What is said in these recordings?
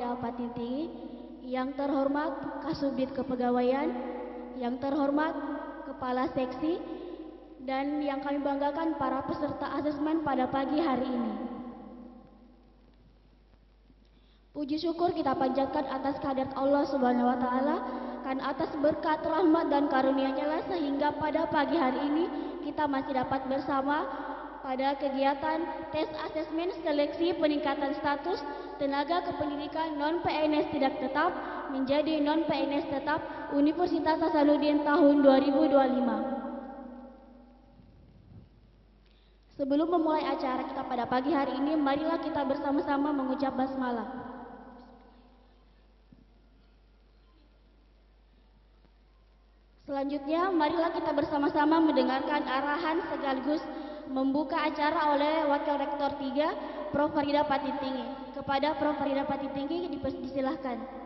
Profarida Pati Tinggi, yang terhormat Kasubdit Kepegawaian, yang terhormat Kepala Seksi, dan yang kami banggakan para peserta asesmen pada pagi hari ini. Puji syukur kita panjatkan atas kehadirat Allah Subhanahu wa Ta'ala, kan atas berkat rahmat dan karunia-Nya lah sehingga pada pagi hari ini kita masih dapat bersama pada kegiatan tes asesmen seleksi peningkatan status tenaga kependidikan non-PNS tidak tetap menjadi non-PNS tetap Universitas Hasanuddin tahun 2025. Sebelum memulai acara kita pada pagi hari ini, marilah kita bersama-sama mengucap basmalah. Selanjutnya, marilah kita bersama-sama mendengarkan arahan sekaligus membuka acara oleh Wakil Rektor 3, Prof. Farida Pati Tinggi. Kepada Prof. Farida Pati Tinggi disilahkan.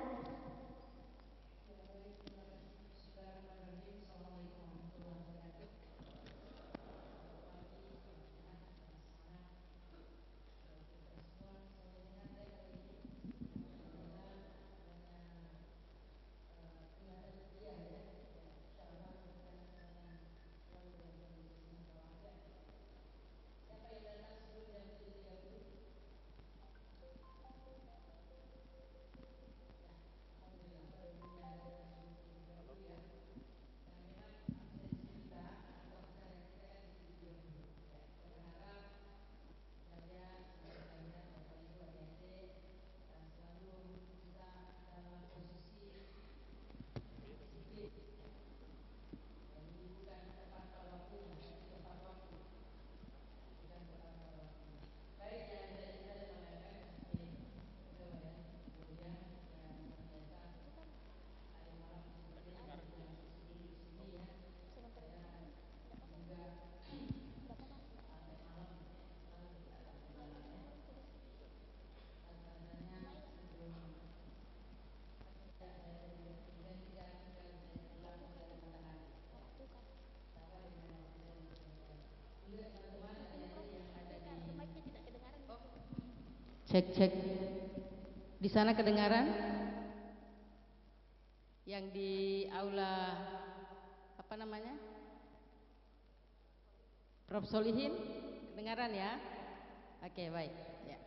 Cek. Di sana kedengaran? Yang di aula apa namanya? Prof. Solihin, kedengaran ya? Oke, baik. Ya.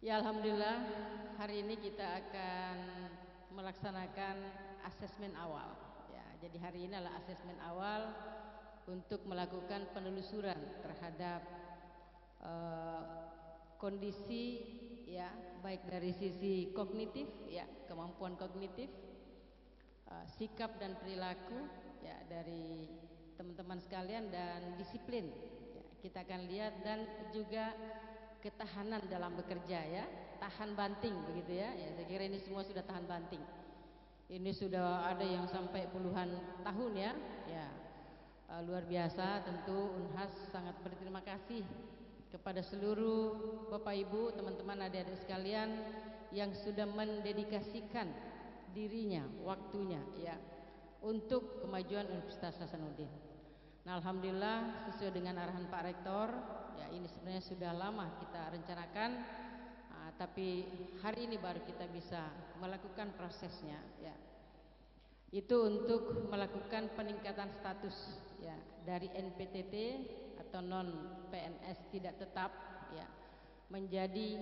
Ya, alhamdulillah hari ini kita akan melaksanakan asesmen awal. Ya, jadi hari ini adalah asesmen awal untuk melakukan penelusuran terhadap kondisi ya, baik dari sisi kognitif ya, kemampuan kognitif, sikap dan perilaku ya dari teman-teman sekalian, dan disiplin ya, kita akan lihat, dan juga ketahanan dalam bekerja ya, tahan banting begitu ya. Ya, saya kira ini semua sudah tahan banting. Ini sudah ada yang sampai puluhan tahun ya. Ya, luar biasa. Tentu Unhas sangat berterima kasih kepada seluruh Bapak Ibu, teman-teman, adik-adik sekalian yang sudah mendedikasikan dirinya, waktunya ya untuk kemajuan Universitas Hasanuddin. Nah, alhamdulillah sesuai dengan arahan Pak Rektor ya, ini sebenarnya sudah lama kita rencanakan, tapi hari ini baru kita bisa melakukan prosesnya ya. Itu untuk melakukan peningkatan status ya dari NPTT atau non PNS tidak tetap ya menjadi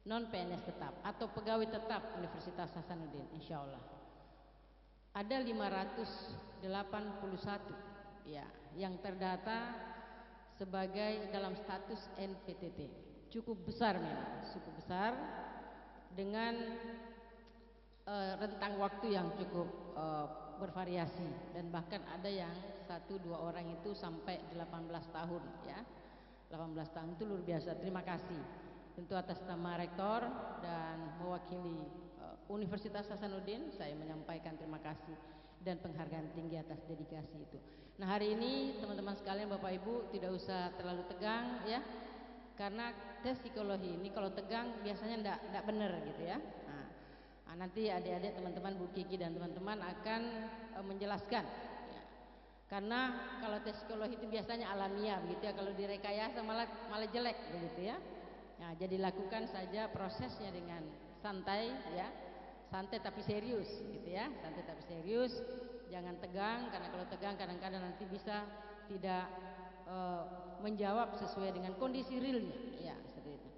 non PNS tetap atau pegawai tetap Universitas Hasanuddin. Insyaallah ada 581 ya yang terdata sebagai dalam status NPTT. Cukup besar memang, cukup besar dengan rentang waktu yang cukup bervariasi, dan bahkan ada yang 1-2 orang itu sampai 18 tahun ya. 18 tahun itu luar biasa. Terima kasih tentu atas nama Rektor dan mewakili Universitas Hasanuddin, saya menyampaikan terima kasih dan penghargaan tinggi atas dedikasi itu. Nah, hari ini teman-teman sekalian, Bapak Ibu, tidak usah terlalu tegang ya, karena tes psikologi ini kalau tegang biasanya enggak benar gitu ya. Nanti adik-adik, teman-teman, Bu Kiki dan teman-teman akan menjelaskan ya. Karena kalau tes psikologi itu biasanya alamiah begitu ya, kalau direkayasa malah jelek begitu ya. Nah, jadi lakukan saja prosesnya dengan santai ya. Santai tapi serius gitu ya. Santai tapi serius. Jangan tegang, karena kalau tegang kadang-kadang nanti bisa tidak menjawab sesuai dengan kondisi realnya ya, seperti itu.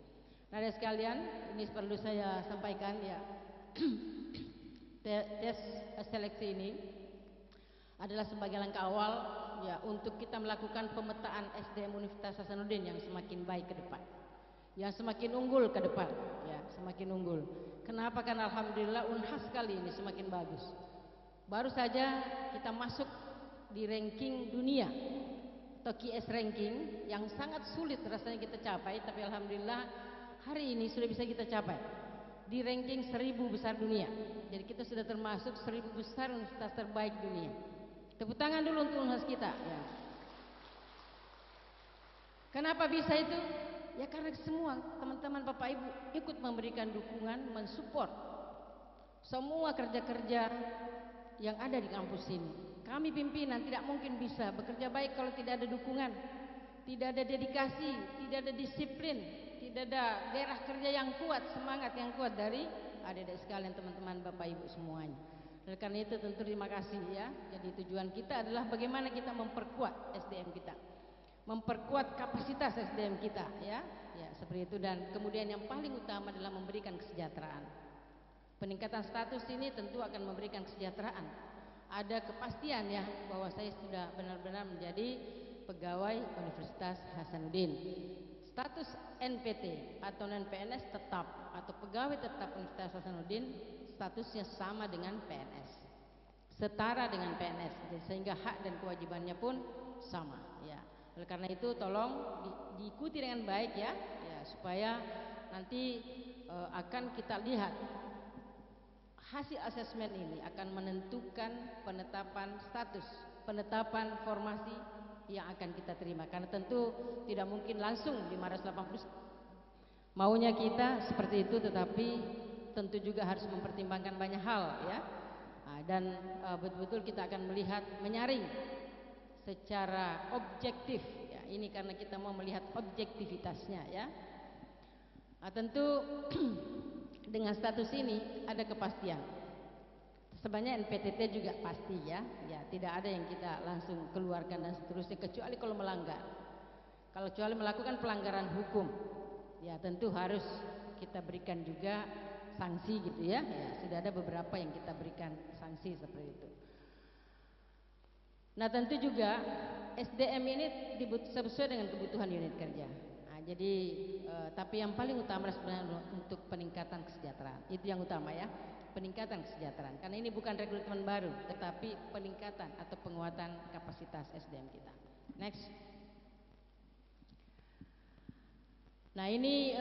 Nah, dari sekalian, ini perlu saya sampaikan ya. Tes seleksi ini adalah sebagai langkah awal ya untuk kita melakukan pemetaan SDM Universitas Hasanuddin yang semakin baik ke depan, yang semakin unggul ke depan ya, semakin unggul. Kenapa? Karena alhamdulillah Unhas kali ini semakin bagus. Baru saja kita masuk di ranking dunia atau QS ranking yang sangat sulit rasanya kita capai, tapi alhamdulillah hari ini sudah bisa kita capai di ranking 1000 besar dunia. Jadi kita sudah termasuk 1000 besar universitas terbaik dunia. Tepuk tangan dulu untuk Unhas kita ya. Kenapa bisa itu? Ya karena semua teman-teman Bapak Ibu ikut memberikan dukungan, mensupport semua kerja-kerja yang ada di kampus ini. Kami pimpinan tidak mungkin bisa bekerja baik kalau tidak ada dukungan, tidak ada dedikasi, tidak ada disiplin, tidak ada gairah kerja yang kuat, semangat yang kuat dari adik-adik sekalian, teman-teman Bapak Ibu semuanya. Oleh karena itu tentu terima kasih ya. Jadi tujuan kita adalah bagaimana kita memperkuat SDM kita, memperkuat kapasitas SDM kita ya. Ya, seperti itu. Dan kemudian yang paling utama adalah memberikan kesejahteraan. Peningkatan status ini tentu akan memberikan kesejahteraan. Ada kepastian ya bahwa saya sudah benar-benar menjadi pegawai Universitas Hasanuddin. Status NPT atau non-PNS tetap atau pegawai tetap Universitas Hasanuddin statusnya sama dengan PNS, setara dengan PNS, sehingga hak dan kewajibannya pun sama ya. Oleh karena itu tolong diikuti dengan baik ya, ya supaya nanti akan kita lihat hasil asesmen ini akan menentukan penetapan status, penetapan formasi yang akan kita terima. Karena tentu tidak mungkin langsung 580 maunya kita seperti itu, tetapi tentu juga harus mempertimbangkan banyak hal ya. Dan betul-betul kita akan melihat, menyaring secara objektif ya. Ini karena kita mau melihat objektivitasnya ya. Tentu dengan status ini ada kepastian. Sebenarnya NPTT juga pasti ya, ya tidak ada yang kita langsung keluarkan dan seterusnya kecuali kalau melanggar. Kalau kecuali melakukan pelanggaran hukum, ya tentu harus kita berikan juga sanksi gitu ya. Ya sudah ada beberapa yang kita berikan sanksi seperti itu. Nah tentu juga SDM ini sesuai dengan kebutuhan unit kerja. Jadi tapi yang paling utama sebenarnya untuk peningkatan kesejahteraan. Itu yang utama ya, peningkatan kesejahteraan. Karena ini bukan rekrutmen baru, tetapi peningkatan atau penguatan kapasitas SDM kita. Next. Nah ini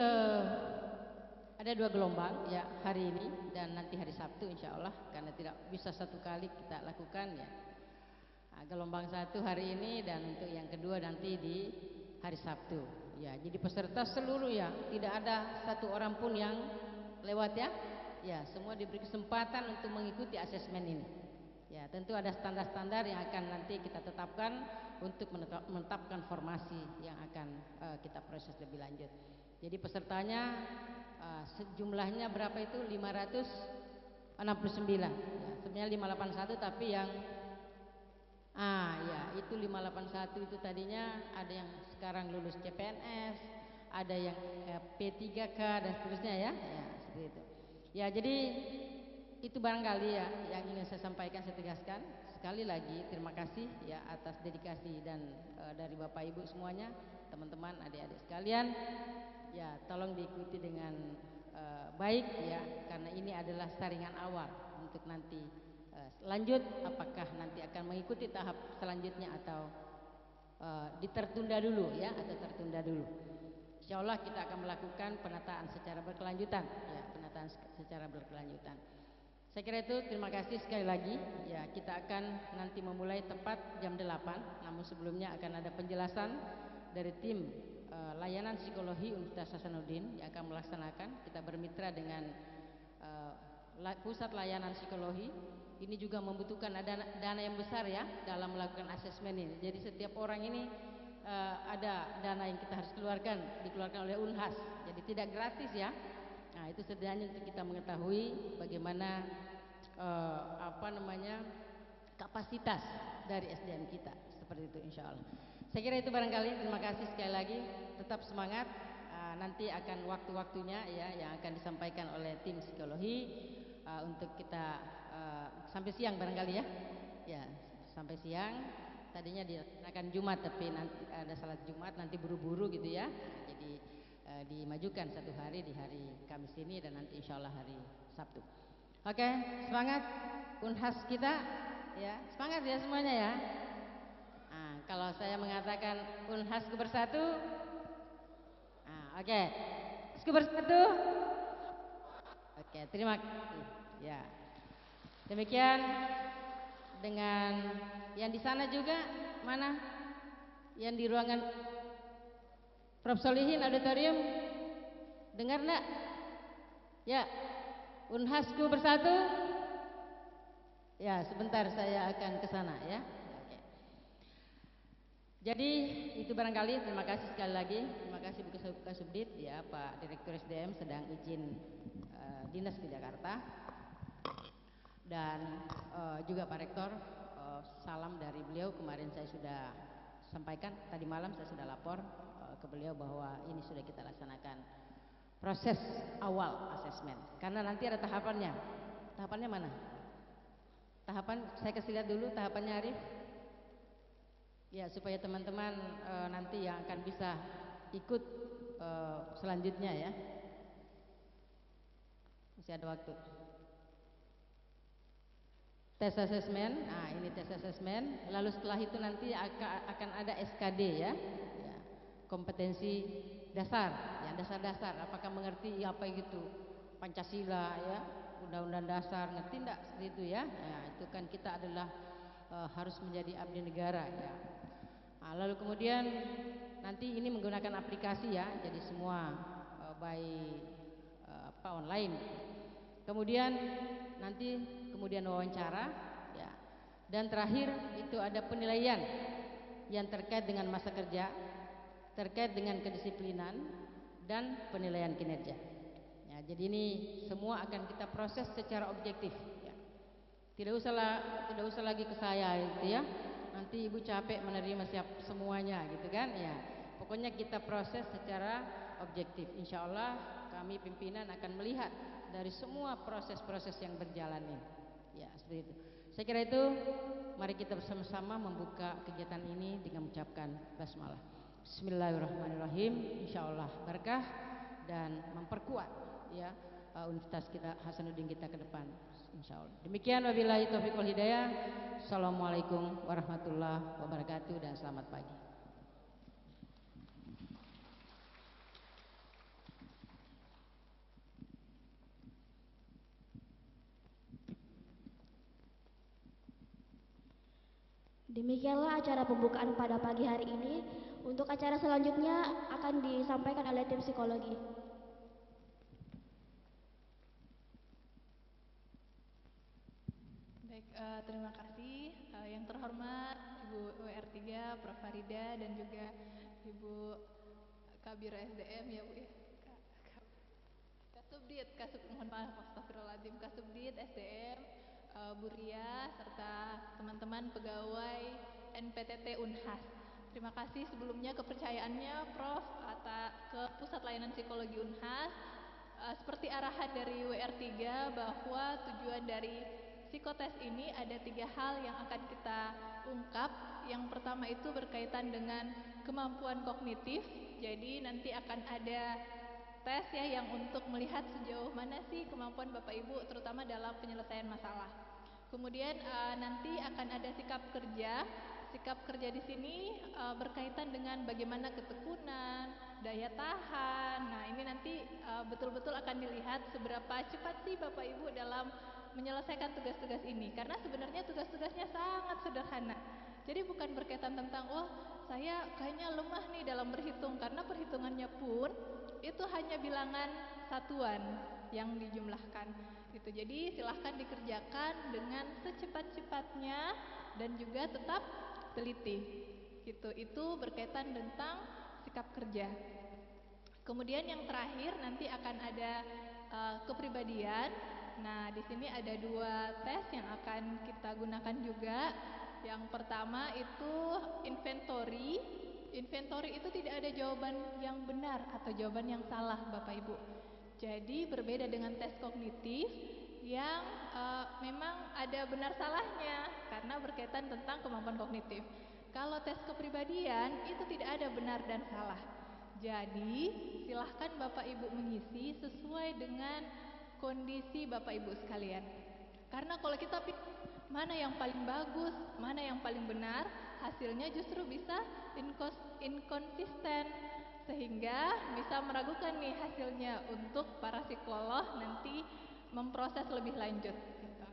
ada 2 gelombang ya hari ini dan nanti hari Sabtu insya Allah, karena tidak bisa satu kali kita lakukan ya. Nah, gelombang 1 hari ini dan untuk yang kedua nanti di hari Sabtu. Ya, jadi peserta seluruh ya, tidak ada satu orang pun yang lewat ya. Ya, semua diberi kesempatan untuk mengikuti asesmen ini. Ya, tentu ada standar-standar yang akan nanti kita tetapkan untuk menetapkan formasi yang akan kita proses lebih lanjut. Jadi pesertanya sejumlahnya berapa itu? 569. Ya, sebenarnya 581 tapi yang ya itu 581 itu tadinya ada yang sekarang lulus CPNS, ada yang P3K dan seterusnya ya. Ya, seperti itu. Ya, jadi itu barangkali ya yang ingin saya sampaikan, saya tegaskan. Sekali lagi terima kasih ya atas dedikasi dan dari Bapak Ibu semuanya, teman-teman, adik-adik sekalian. Ya, tolong diikuti dengan baik ya, karena ini adalah saringan awal untuk nanti lanjut apakah nanti akan mengikuti tahap selanjutnya atau ditertunda dulu ya, atau tertunda dulu. Insya Allah kita akan melakukan penataan secara berkelanjutan ya, penataan secara berkelanjutan. Saya kira itu, terima kasih sekali lagi ya. Kita akan nanti memulai tepat jam 8, namun sebelumnya akan ada penjelasan dari tim layanan psikologi Universitas Hasanuddin yang akan melaksanakan. Kita bermitra dengan pusat layanan psikologi. Ini juga membutuhkan dana yang besar ya dalam melakukan asesmen ini. Jadi setiap orang ini ada dana yang kita harus dikeluarkan oleh Unhas. Jadi tidak gratis ya. Nah, itu setidaknya untuk kita mengetahui bagaimana kapasitas dari SDM kita, seperti itu insya Allah. Saya kira itu barangkali. Terima kasih sekali lagi. Tetap semangat. Nanti akan waktu-waktunya ya yang akan disampaikan oleh tim psikologi untuk kita sampai siang barangkali ya. Ya, sampai siang. Tadinya akan Jumat, tapi nanti ada salat Jumat, nanti buru-buru gitu ya. Jadi dimajukan satu hari di hari Kamis ini dan nanti insya Allah hari Sabtu. Oke, semangat Unhas kita ya, semangat ya semuanya ya. Nah, kalau saya mengatakan Unhasku bersatu, oke, Unhasku bersatu. Oke, terima kasih ya. Demikian dengan yang di sana juga, mana yang di ruangan Prof. Solihin auditorium, dengar enggak? Ya, Unhasku bersatu. Ya, sebentar saya akan ke sana ya. Oke. Jadi itu barangkali. Terima kasih sekali lagi. Terima kasih Bu Kasubdit ya, Pak Direktur SDM sedang izin dinas ke Jakarta. Dan juga Pak Rektor, salam dari beliau. Kemarin saya sudah sampaikan, tadi malam saya sudah lapor ke beliau bahwa ini sudah kita laksanakan proses awal asesmen. Karena nanti ada tahapannya. Tahapannya mana? Tahapan, saya kasih lihat dulu tahapannya Arif. Ya, supaya teman-teman nanti yang akan bisa ikut selanjutnya ya. Masih ada waktu. Tes asesmen, nah ini tes asesmen. Lalu setelah itu nanti akan ada SKD ya, kompetensi dasar, ya dasar-dasar. Apakah mengerti apa gitu Pancasila ya, Undang-Undang Dasar, ngerti enggak seperti itu ya? Nah, itu kan kita adalah harus menjadi abdi negara ya. Nah, lalu kemudian nanti ini menggunakan aplikasi ya, jadi semua online. Kemudian nanti wawancara ya. Dan terakhir itu ada penilaian yang terkait dengan masa kerja, terkait dengan kedisiplinan dan penilaian kinerja. Ya, jadi ini semua akan kita proses secara objektif ya. Tidak usah lagi ke saya gitu ya. Nanti Ibu capek menerima semuanya gitu kan ya. Pokoknya kita proses secara objektif. Insya Allah kami pimpinan akan melihat dari semua proses-proses yang berjalan ini. Ya, seperti itu. Saya kira itu, mari kita bersama-sama membuka kegiatan ini dengan mengucapkan basmalah. Bismillahirrahmanirrahim. Insyaallah berkah dan memperkuat ya universitas kita Hasanuddin kita ke depan. Insyaallah. Demikian wabillahi taufiq wal hidayah. Assalamualaikum warahmatullahi wabarakatuh dan selamat pagi. Demikianlah acara pembukaan pada pagi hari ini. Untuk acara selanjutnya akan disampaikan oleh tim psikologi. Baik, terima kasih yang terhormat Ibu WR3, Prof. Farida dan juga Ibu Kabiro SDM ya Bu ya. Mohon maaf, astagfirullahaladzim, Kasubdit SDM, Bu Ria serta teman-teman pegawai NPTT Unhas. Terima kasih sebelumnya kepercayaannya Prof ke Pusat Layanan Psikologi Unhas. Seperti arahan dari WR3 bahwa tujuan dari psikotes ini ada 3 hal yang akan kita ungkap. Yang pertama itu berkaitan dengan kemampuan kognitif. Jadi nanti akan ada tes ya yang untuk melihat sejauh mana sih kemampuan Bapak Ibu terutama dalam penyelesaian masalah. Kemudian nanti akan ada sikap kerja. Sikap kerja di sini berkaitan dengan bagaimana ketekunan, daya tahan. Nah, ini nanti betul-betul akan dilihat seberapa cepat sih Bapak Ibu dalam menyelesaikan tugas-tugas ini. Karena sebenarnya tugas-tugasnya sangat sederhana. Jadi bukan berkaitan tentang saya kayaknya lemah nih dalam berhitung, karena perhitungannya pun itu hanya bilangan satuan yang dijumlahkan gitu. Jadi silahkan dikerjakan dengan secepat-cepatnya dan juga tetap teliti. Gitu. Itu berkaitan tentang sikap kerja. Kemudian yang terakhir nanti akan ada kepribadian. Nah, di sini ada 2 tes yang akan kita gunakan juga. Yang pertama itu inventory. Inventory itu tidak ada jawaban yang benar atau jawaban yang salah, Bapak Ibu. Jadi berbeda dengan tes kognitif yang memang ada benar salahnya karena berkaitan tentang kemampuan kognitif. Kalau tes kepribadian itu tidak ada benar dan salah. Jadi silahkan Bapak Ibu mengisi sesuai dengan kondisi Bapak Ibu sekalian. Karena kalau kita pilih mana yang paling bagus, mana yang paling benar, hasilnya justru bisa inkonsisten, sehingga bisa meragukan nih hasilnya untuk para psikolog nanti memproses lebih lanjut gitu.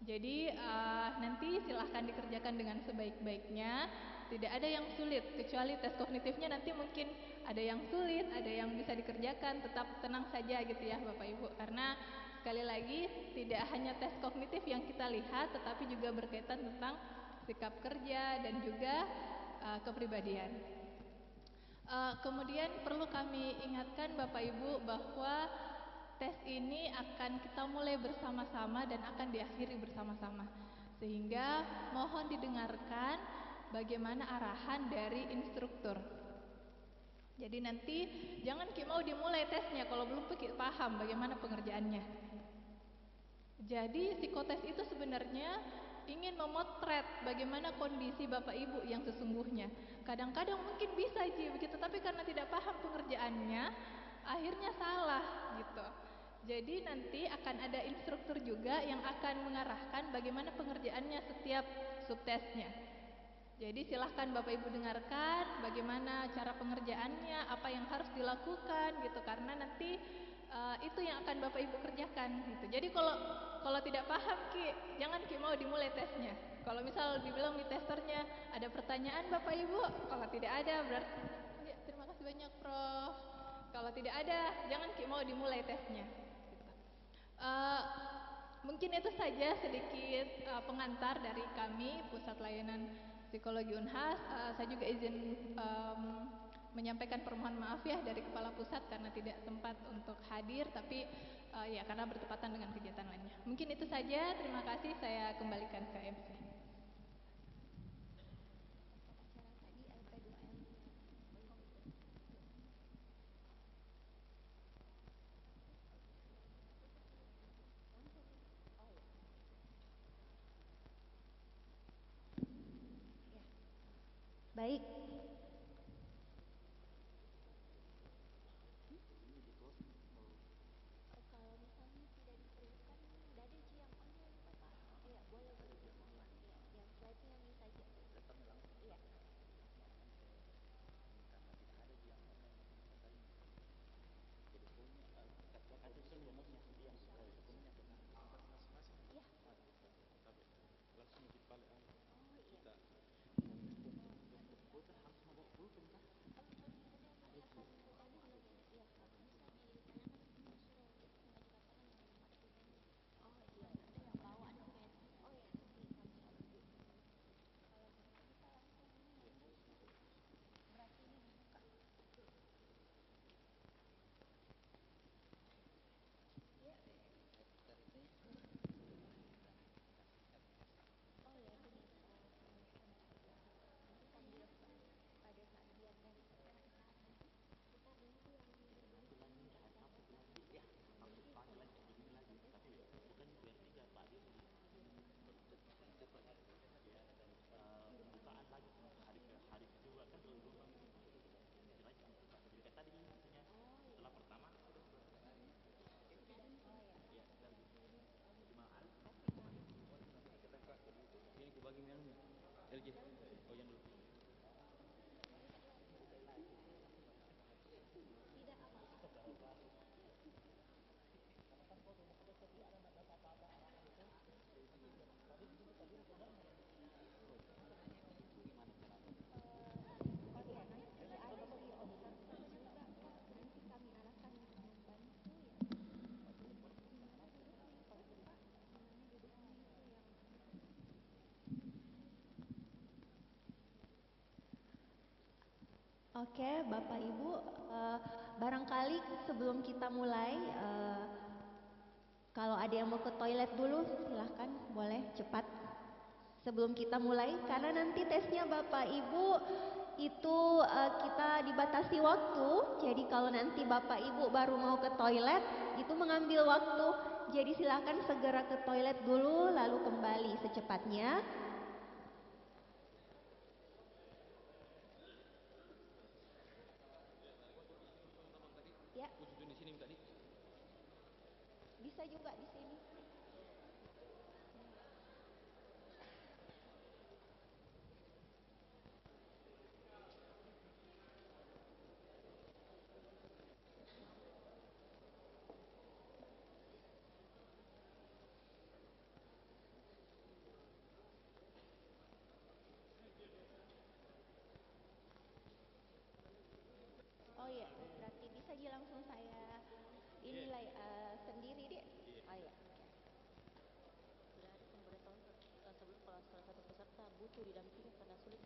Jadi nanti silahkan dikerjakan dengan sebaik-baiknya. Tidak ada yang sulit, kecuali tes kognitifnya nanti mungkin ada yang sulit, ada yang bisa dikerjakan. Tetap tenang saja gitu ya Bapak Ibu, karena sekali lagi tidak hanya tes kognitif yang kita lihat, tetapi juga berkaitan tentang sikap kerja dan juga kepribadian. Kemudian perlu kami ingatkan Bapak Ibu bahwa tes ini akan kita mulai bersama-sama dan akan diakhiri bersama-sama. Sehingga mohon didengarkan bagaimana arahan dari instruktur. Jadi nanti jangan mau dimulai tesnya kalau belum paham bagaimana pengerjaannya. Jadi psikotes itu sebenarnya ingin memotret bagaimana kondisi Bapak Ibu yang sesungguhnya. Kadang-kadang mungkin bisa begitu, tapi karena tidak paham pengerjaannya, akhirnya salah gitu. Jadi nanti akan ada instruktur juga yang akan mengarahkan bagaimana pengerjaannya setiap subtesnya. Jadi silahkan Bapak Ibu dengarkan bagaimana cara pengerjaannya, apa yang harus dilakukan gitu, karena nanti itu yang akan Bapak Ibu kerjakan gitu. Jadi kalau tidak paham jangan mau dimulai tesnya. Kalau misal dibilang di testernya ada pertanyaan Bapak Ibu, kalau tidak ada berarti ya, terima kasih banyak Prof. Kalau tidak ada jangan mau dimulai tesnya. Gitu. Mungkin itu saja sedikit pengantar dari kami Pusat Layanan Psikologi Unhas. Saya juga izin menyampaikan permohonan maaf ya dari Kepala Pusat karena tidak sempat untuk hadir, tapi ya karena bertepatan dengan kegiatan lainnya. Mungkin itu saja, terima kasih, saya kembalikan ke MC. Baik. Oke, Bapak Ibu, barangkali sebelum kita mulai, kalau ada yang mau ke toilet dulu, silahkan, boleh cepat. Sebelum kita mulai, karena nanti tesnya Bapak Ibu itu kita dibatasi waktu. Jadi kalau nanti Bapak Ibu baru mau ke toilet, itu mengambil waktu. Jadi silahkan segera ke toilet dulu, lalu kembali secepatnya. Ya. Bisa juga di sini. Oh iya, berarti bisa aja langsung saya inilah sendiri deh. Oh iya. Sudah ada pemberitahuan sebelum kalau salah satu peserta butuh didampingi karena sulit